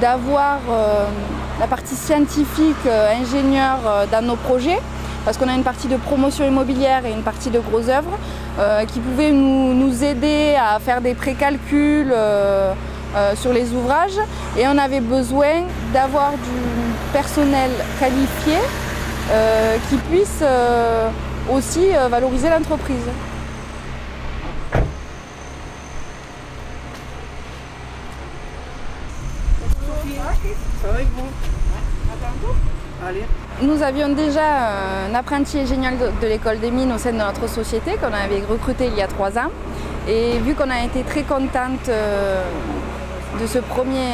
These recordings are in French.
d'avoir la partie scientifique, ingénieur dans nos projets, parce qu'on a une partie de promotion immobilière et une partie de gros œuvres qui pouvaient nous aider à faire des précalculs sur les ouvrages, et on avait besoin d'avoir du personnel qualifié qui puisse aussi valoriser l'entreprise. Ça va avec vous? Allez. Nous avions déjà un apprenti ingénieur de l'école des mines au sein de notre société qu'on avait recruté il y a 3 ans. Et vu qu'on a été très contente de ce premier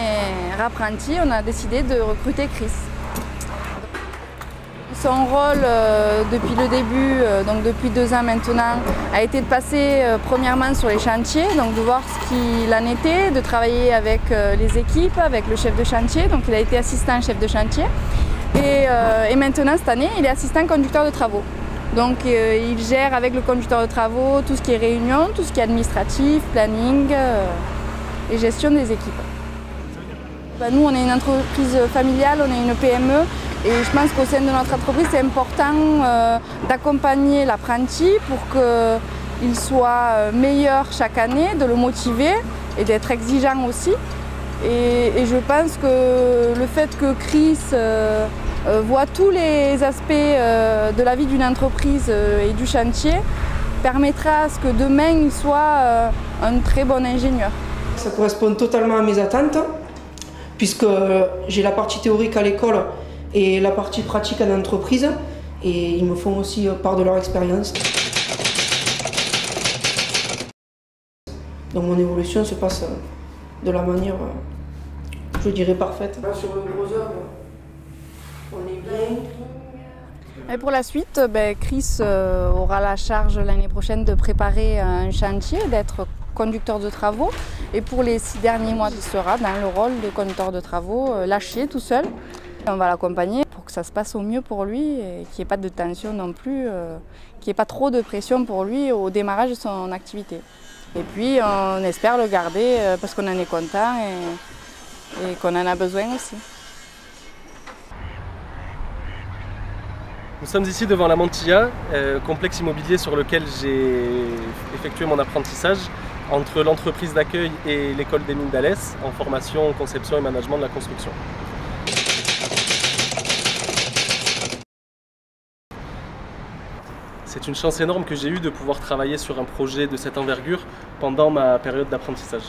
apprenti, on a décidé de recruter Chris. Son rôle depuis le début, donc depuis 2 ans maintenant, a été de passer premièrement sur les chantiers, donc de voir ce qu'il en était, de travailler avec les équipes, avec le chef de chantier. Donc il a été assistant chef de chantier. Et maintenant, cette année, il est assistant conducteur de travaux. Donc il gère avec le conducteur de travaux tout ce qui est réunion, tout ce qui est administratif, planning et gestion des équipes. Nous, on est une entreprise familiale, on est une PME. Et je pense qu'au sein de notre entreprise, c'est important d'accompagner l'apprenti pour qu'il soit meilleur chaque année, de le motiver et d'être exigeant aussi. Et je pense que le fait que Chris voit tous les aspects de la vie d'une entreprise et du chantier permettra à ce que demain il soit un très bon ingénieur. Ça correspond totalement à mes attentes, puisque j'ai la partie théorique à l'école et la partie pratique en entreprise, et ils me font aussi part de leur expérience. Donc mon évolution se passe de la manière, je dirais, parfaite. Là, sur le gros œuvre, on est bien. Et pour la suite, Chris aura la charge l'année prochaine de préparer un chantier, d'être conducteur de travaux. Et pour les 6 derniers mois, il sera dans le rôle de conducteur de travaux, lâché tout seul. On va l'accompagner pour que ça se passe au mieux pour lui et qu'il n'y ait pas de tension non plus, qu'il n'y ait pas trop de pression pour lui au démarrage de son activité. Et puis on espère le garder parce qu'on en est content et qu'on en a besoin aussi. Nous sommes ici devant la Montilla, complexe immobilier sur lequel j'ai effectué mon apprentissage entre l'entreprise d'accueil et l'école des mines d'Alès en formation, conception et management de la construction. C'est une chance énorme que j'ai eue de pouvoir travailler sur un projet de cette envergure pendant ma période d'apprentissage.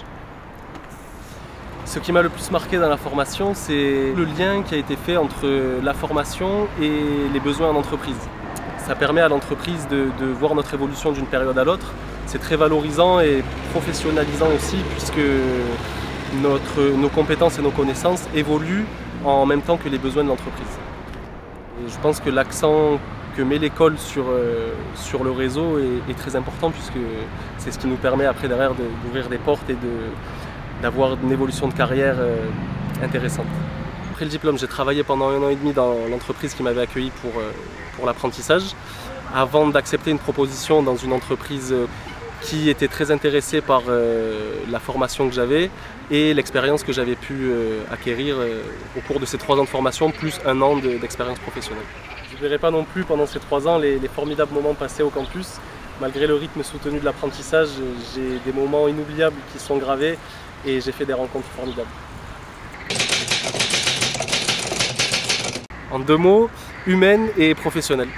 Ce qui m'a le plus marqué dans la formation, c'est le lien qui a été fait entre la formation et les besoins en entreprise. Ça permet à l'entreprise de voir notre évolution d'une période à l'autre. C'est très valorisant et professionnalisant aussi, puisque nos compétences et nos connaissances évoluent en même temps que les besoins de l'entreprise. Et je pense que l'accent que met l'école sur le réseau est très important, puisque c'est ce qui nous permet après derrière d'ouvrir des portes et d'avoir une évolution de carrière intéressante. Après le diplôme, j'ai travaillé pendant 1 an et demi dans l'entreprise qui m'avait accueilli pour l'apprentissage, avant d'accepter une proposition dans une entreprise qui était très intéressée par la formation que j'avais et l'expérience que j'avais pu acquérir au cours de ces 3 ans de formation, plus 1 an d'expérience professionnelle. Je ne verrai pas non plus pendant ces 3 ans les formidables moments passés au campus. Malgré le rythme soutenu de l'apprentissage, j'ai des moments inoubliables qui sont gravés et j'ai fait des rencontres formidables. En 2 mots, humaine et professionnelle.